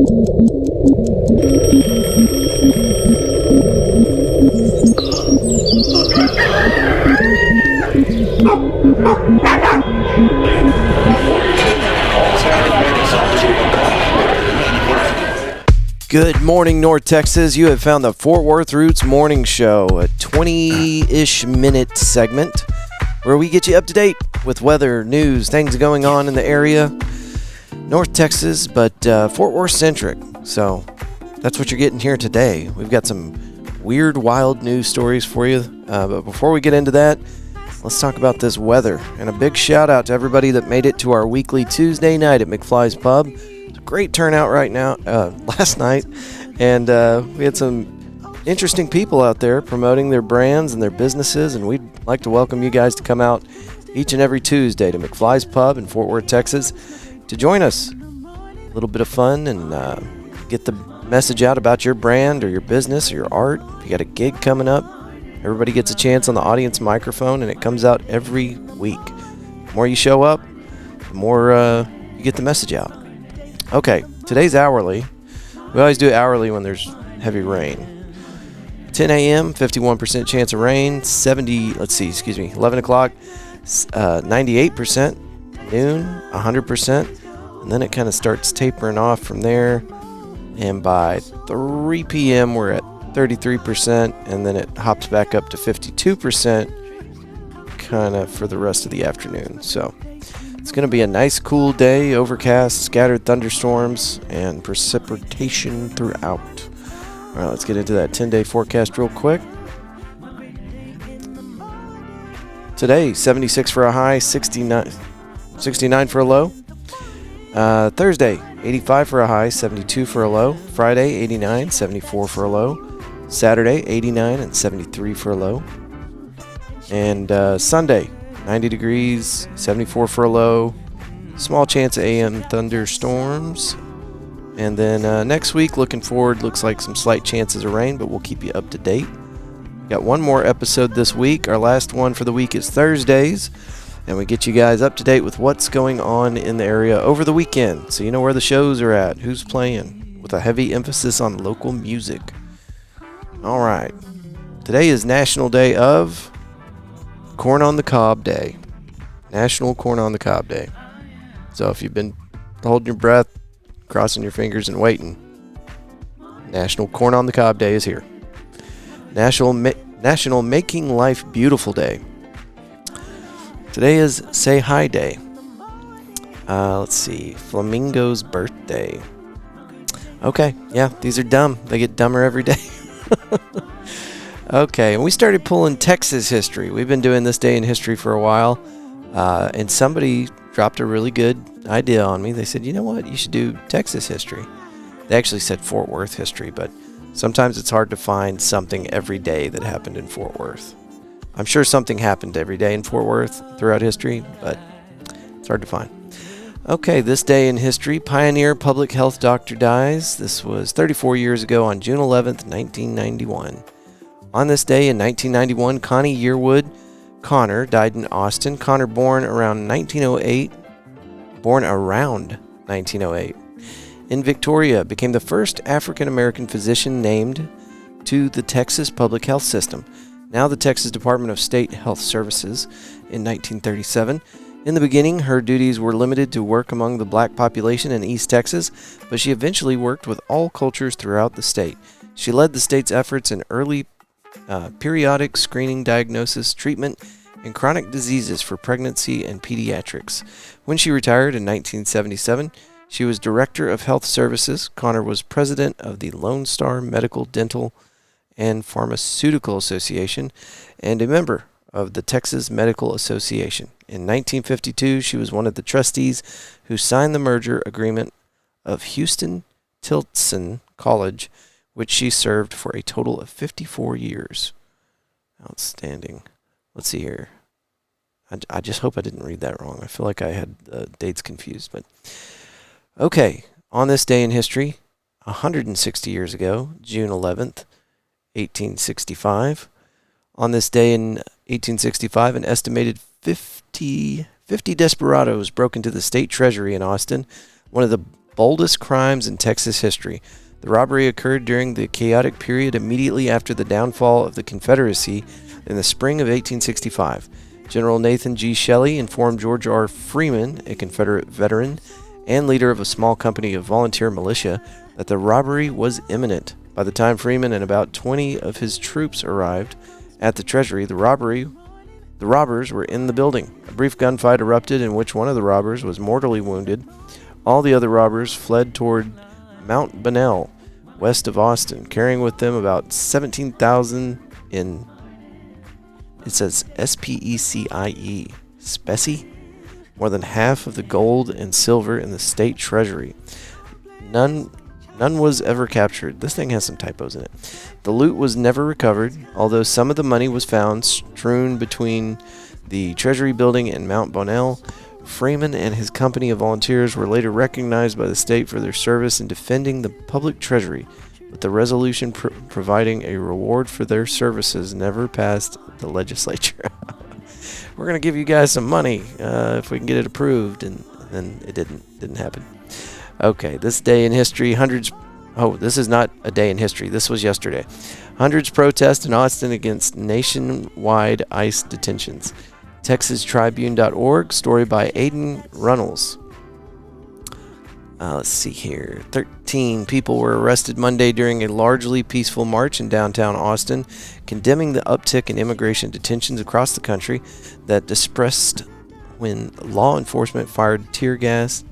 Good morning, North Texas. You have found the Fort Worth Roots Morning Show, a 20-ish minute segment where we get you up to date with weather, news, things going on in the area. North Texas, but Fort Worth centric. So that's what you're getting here today. We've got some weird, wild news stories for you. But before we get into that, let's talk about this weather. And a big shout out to everybody that made it to our weekly Tuesday night at McFly's Pub. Great turnout right now, last night, and we had some interesting people out there promoting their brands and their businesses, and we'd like to welcome you guys to come out each and every Tuesday to McFly's Pub in Fort Worth, Texas, to join us. A little bit of fun and get the message out about your brand or your business or your art. If you got a gig coming up, everybody gets a chance on the audience microphone, and it comes out every week. The more you show up, the more you get the message out. Okay, today's hourly. We always do it hourly when there's heavy rain. 10 a.m., 51% chance of rain. 11 o'clock, 98%. Noon, 100%. And then it kind of starts tapering off from there. And by 3 p.m., we're at 33%. And then it hops back up to 52% kind of for the rest of the afternoon. So it's going to be a nice, cool day, overcast, scattered thunderstorms, and precipitation throughout. All right, let's get into that 10-day forecast real quick. Today, 76 for a high, 69 for a low. Thursday, 85 for a high, 72 for a low. Friday, 89, 74 for a low. Saturday, 89 and 73 for a low. And Sunday, 90 degrees, 74 for a low, small chance of AM thunderstorms. And then next week, looking forward, looks like some slight chances of rain, but we'll keep you up to date. Got one more episode this week. Our last one for the week is Thursdays, and we get you guys up to date with what's going on in the area over the weekend, so you know where the shows are at, who's playing, with a heavy emphasis on local music. All right. Today is National Day of Corn on the Cob Day. National Corn on the Cob Day. So if you've been holding your breath, crossing your fingers and waiting, National Corn on the Cob Day is here. National Making Life Beautiful Day. Today is Say Hi Day. Let's see. Flamingo's birthday. Okay, yeah, these are dumb. They get dumber every day. Okay, and we started pulling Texas history. We've been doing this day in history for a while, and somebody dropped a really good idea on me. They said, you know what, you should do Texas history. They actually said Fort Worth history, but sometimes it's hard to find something every day that happened in Fort Worth. I'm sure something happened every day in Fort Worth throughout history, but it's hard to find. Okay, this day in history, pioneer public health doctor dies. This was 34 years ago on June 11th, 1991. On this day in 1991, Connie Yearwood Connor died in Austin. Connor born around 1908. In Victoria, became the first African-American physician named to the Texas Public Health System, now the Texas Department of State Health Services, in 1937. In the beginning, her duties were limited to work among the black population in East Texas, but she eventually worked with all cultures throughout the state. She led the state's efforts in early periodic screening, diagnosis, treatment, and chronic diseases for pregnancy and pediatrics. When she retired in 1977, she was Director of Health Services. Connor was President of the Lone Star Medical, Dental, and Pharmaceutical Association and a member of the Texas Medical Association. In 1952, she was one of the trustees who signed the merger agreement of Houston-Tillotson College, which she served for a total of 54 years. Outstanding. Let's see here. I just hope I didn't read that wrong. I feel like I had the dates confused. But okay, on this day in history, 160 years ago, June 11th, 1865. On this day in 1865, an estimated 50 desperados broke into the state treasury in Austin, one of the boldest crimes in Texas history. The robbery occurred during the chaotic period immediately after the downfall of the Confederacy in the spring of 1865. General Nathan G. Shelley informed George R. Freeman, a Confederate veteran and leader of a small company of volunteer militia, that the robbery was imminent. By the time Freeman and about 20 of his troops arrived at the Treasury, the robbers were in the building. A brief gunfight erupted in which one of the robbers was mortally wounded. All the other robbers fled toward Mount Bonnell, west of Austin, carrying with them about 17,000 in, it says SPECIE, specie, more than half of the gold and silver in the state treasury. None was ever captured. This thing has some typos in it. The loot was never recovered, although some of the money was found strewn between the Treasury building and Mount Bonnell. Freeman and his company of volunteers were later recognized by the state for their service in defending the public treasury, but the resolution providing a reward for their services never passed the legislature. We're going to give you guys some money if we can get it approved, and then it didn't happen. Okay, this day in history, this is not a day in history. This was yesterday. Hundreds protest in Austin against nationwide ICE detentions. TexasTribune.org, story by Aiden Runnels. Let's see here. 13 people were arrested Monday during a largely peaceful march in downtown Austin, condemning the uptick in immigration detentions across the country that dispersed when law enforcement fired tear gas.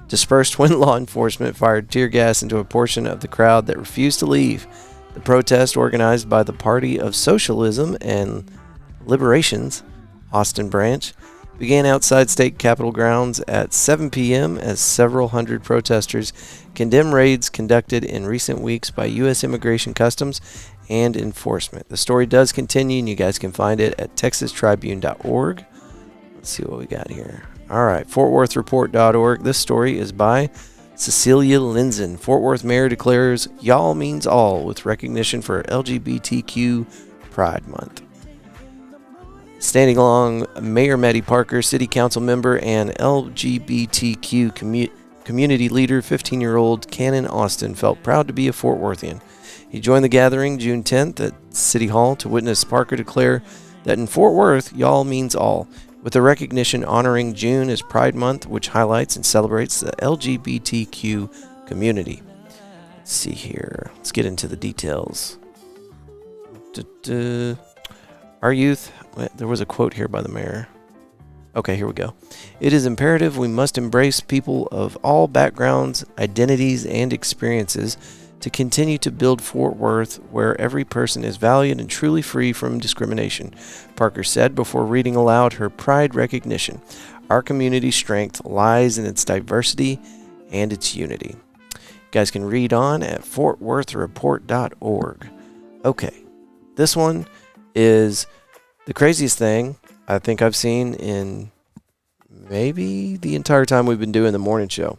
Dispersed when law enforcement fired tear gas into a portion of the crowd that refused to leave. The protest, organized by the Party of Socialism and Liberation's Austin branch, began outside state capitol grounds at 7 p.m. as several hundred protesters condemn raids conducted in recent weeks by U.S. Immigration Customs and Enforcement. The story does continue, and you guys can find it at TexasTribune.org. Let's see what we got here. All right, FortWorthReport.org. This story is by Cecilia Linzen. Fort Worth mayor declares y'all means all with recognition for LGBTQ Pride Month. Standing along Mayor Maddie Parker, City Council member, and LGBTQ community leader, 15-year-old Cannon Austin felt proud to be a Fort Worthian. He joined the gathering June 10th at City Hall to witness Parker declare that in Fort Worth, y'all means all, with a recognition honoring June as Pride Month, which highlights and celebrates the LGBTQ community. Let's see here. Let's get into the details. Our youth, there was a quote here by the mayor. Okay, here we go. It is imperative we must embrace people of all backgrounds, identities, and experiences to continue to build Fort Worth where every person is valued and truly free from discrimination, Parker said before reading aloud her pride recognition. Our community's strength lies in its diversity and its unity. You guys can read on at FortWorthReport.org. Okay, this one is the craziest thing I think I've seen in maybe the entire time we've been doing the morning show.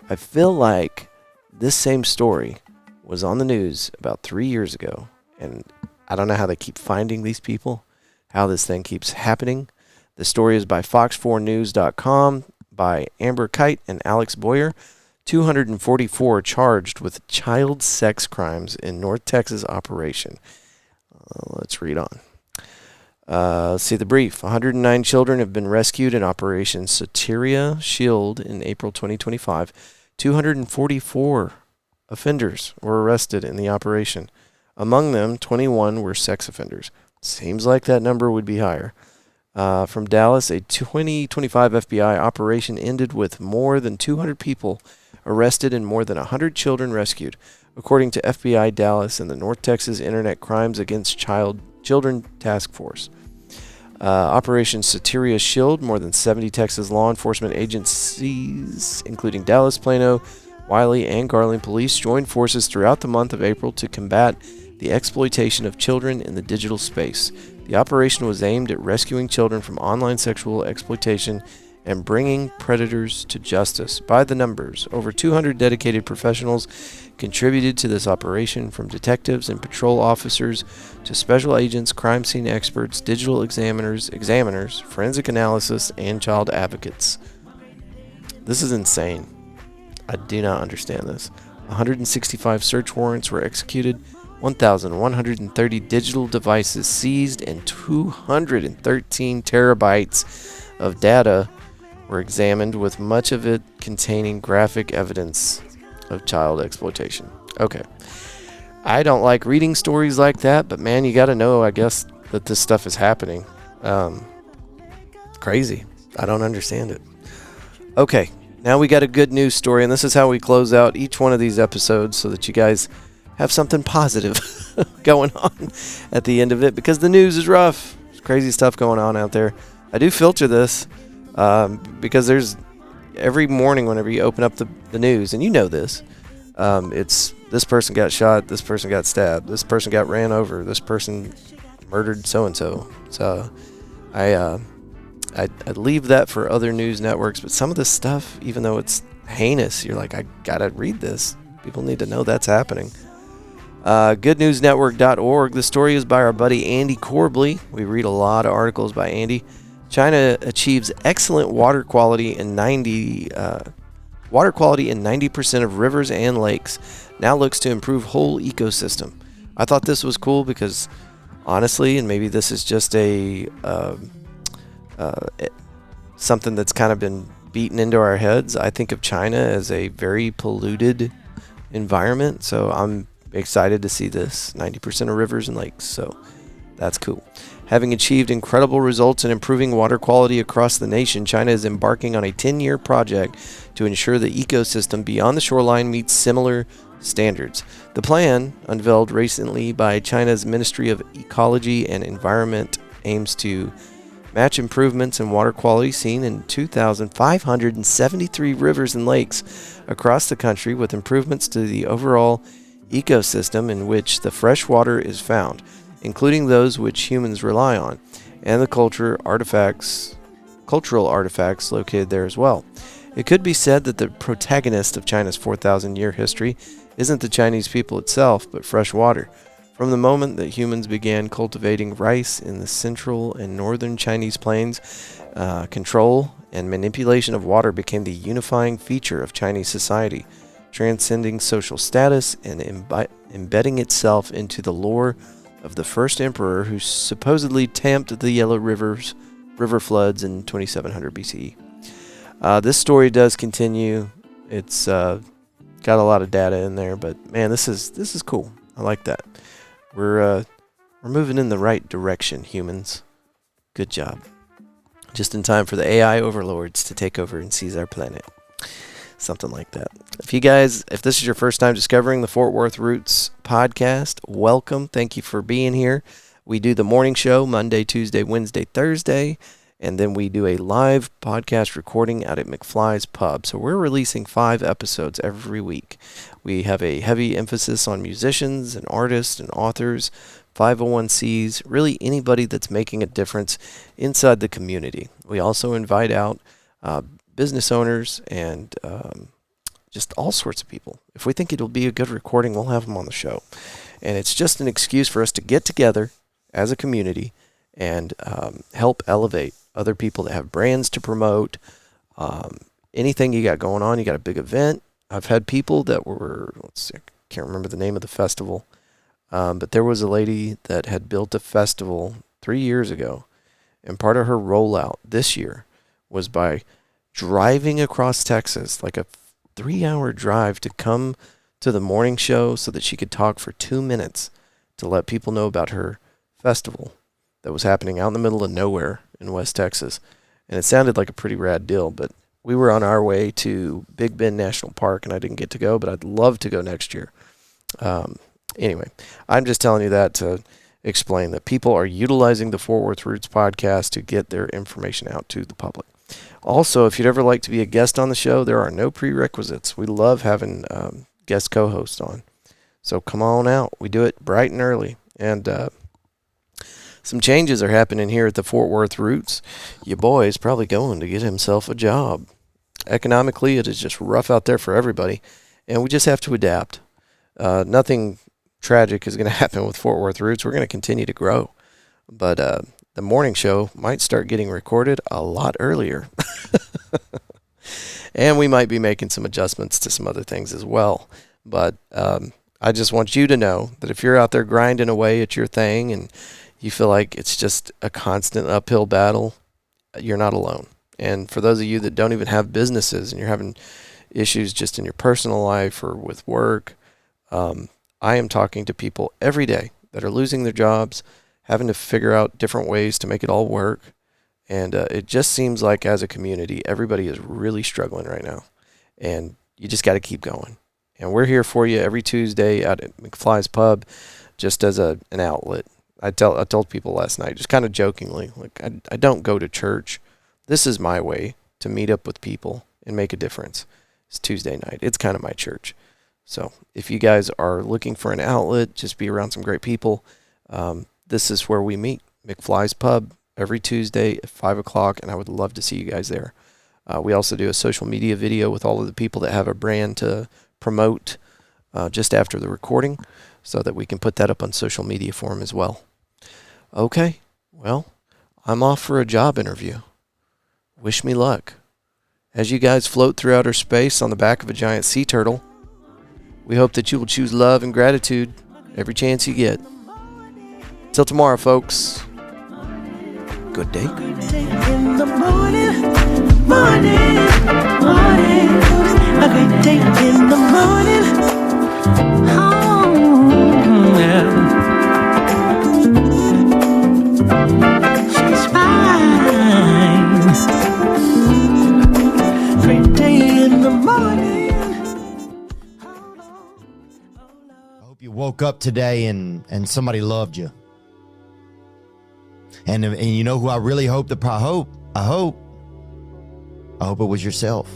I feel like this same story was on the news about 3 years ago, and I don't know how they keep finding these people, how this thing keeps happening. The story is by Fox4News.com by Amber Kite and Alex Boyer. 244 charged with child sex crimes in North Texas operation. Let's read on. Let's see the brief. 109 children have been rescued in Operation Soteria Shield in April 2025. 244 offenders were arrested in the operation. Among them, 21 were sex offenders. Seems like that number would be higher. From Dallas, a 2025 FBI operation ended with more than 200 people arrested and more than 100 children rescued, according to FBI Dallas and the North Texas Internet Crimes Against Children Task Force. Operation Soteria Shield, more than 70 Texas law enforcement agencies, including Dallas, Plano, Wiley, and Garland Police, joined forces throughout the month of April to combat the exploitation of children in the digital space. The operation was aimed at rescuing children from online sexual exploitation and bringing predators to justice. By the numbers, over 200 dedicated professionals contributed to this operation, from detectives and patrol officers to special agents, crime scene experts, digital examiners, forensic analysis, and child advocates. This is insane. I do not understand this. 165 search warrants were executed, 1,130 digital devices seized, and 213 terabytes of data were examined, with much of it containing graphic evidence of child exploitation. Okay. I don't like reading stories like that, but man, you got to know, I guess, that this stuff is happening. Crazy. I don't understand it. Okay. Now we got a good news story, and this is how we close out each one of these episodes so that you guys have something positive going on at the end of it, because the news is rough. There's crazy stuff going on out there. I do filter this because there's every morning whenever you open up the news, and you know this, it's this person got shot, this person got stabbed, this person got ran over, this person murdered so-and-so. So I leave that for other news networks, but some of this stuff, even though it's heinous, you're like, I gotta read this. People need to know that's happening. Goodnewsnetwork.org. The story is by our buddy Andy Corbley. We read a lot of articles by Andy. China achieves excellent water quality in 90% of rivers and lakes. Now looks to improve whole ecosystem. I thought this was cool because, honestly, and maybe this is just something that's kind of been beaten into our heads, I think of China as a very polluted environment. So I'm excited to see this. 90% of rivers and lakes. So that's cool. Having achieved incredible results in improving water quality across the nation, China is embarking on a 10-year project to ensure the ecosystem beyond the shoreline meets similar standards. The plan, unveiled recently by China's Ministry of Ecology and Environment, aims to match improvements in water quality seen in 2,573 rivers and lakes across the country with improvements to the overall ecosystem in which the fresh water is found, including those which humans rely on, and the cultural artifacts located there as well. It could be said that the protagonist of China's 4,000-year history isn't the Chinese people itself, but fresh water. From the moment that humans began cultivating rice in the central and northern Chinese plains, control and manipulation of water became the unifying feature of Chinese society, transcending social status and embedding itself into the lore of the first emperor who supposedly tamped the Yellow river floods in 2700 BCE. This story does continue. It's got a lot of data in there, but man, this is cool. I like that. We're moving in the right direction, humans. Good job. Just in time for the AI overlords to take over and seize our planet. Something like that. If this is your first time discovering the Fort Worth Roots podcast, welcome. Thank you for being here. We do the morning show Monday, Tuesday, Wednesday, Thursday, and then we do a live podcast recording out at McFly's Pub. So we're releasing 5 episodes every week. We have a heavy emphasis on musicians and artists and authors, 501c, really anybody that's making a difference inside the community. We also invite out business owners and just all sorts of people. If we think it'll be a good recording, we'll have them on the show. And it's just an excuse for us to get together as a community and help elevate other people that have brands to promote. Anything you got going on, you got a big event. I've had people that were, I can't remember the name of the festival, but there was a lady that had built a festival 3 years ago, and part of her rollout this year was by driving across Texas, like a 3-hour drive to come to the morning show so that she could talk for 2 minutes to let people know about her festival that was happening out in the middle of nowhere in West Texas. And it sounded like a pretty rad deal, but we were on our way to Big Bend National Park, and I didn't get to go, but I'd love to go next year. Anyway, I'm just telling you that to explain that people are utilizing the Fort Worth Roots podcast to get their information out to the public. Also, if you'd ever like to be a guest on the show, there are no prerequisites. We love having guest co-hosts on. So come on out. We do it bright and early. And some changes are happening here at the Fort Worth Roots. Your boy is probably going to get himself a job. Economically, it is just rough out there for everybody, and we just have to adapt. Nothing tragic is going to happen with Fort Worth Roots. We're going to continue to grow, but the morning show might start getting recorded a lot earlier. And we might be making some adjustments to some other things as well. But I just want you to know that if you're out there grinding away at your thing and you feel like it's just a constant uphill battle, you're not alone. And for those of you that don't even have businesses and you're having issues just in your personal life or with work, I am talking to people every day that are losing their jobs, having to figure out different ways to make it all work. And it just seems like as a community, everybody is really struggling right now. And you just got to keep going. And we're here for you every Tuesday out at McFly's Pub, just as an outlet. I told people last night, just kind of jokingly, like I don't go to church. This is my way to meet up with people and make a difference. It's Tuesday night. It's kind of my church. So if you guys are looking for an outlet, just be around some great people, this is where we meet, McFly's Pub, every Tuesday at 5 o'clock, and I would love to see you guys there. We also do a social media video with all of the people that have a brand to promote just after the recording so that we can put that up on social media for them as well. Okay, well, I'm off for a job interview. Wish me luck. As you guys float through outer space on the back of a giant sea turtle, we hope that you will choose love and gratitude every chance you get. Till tomorrow, folks. Good day. Good day in the morning, morning, morning. A great day in the morning. Oh, yeah. She's fine. Great day in the morning. I hope you woke up today and somebody loved you. And you know who I really hope I hope it was yourself.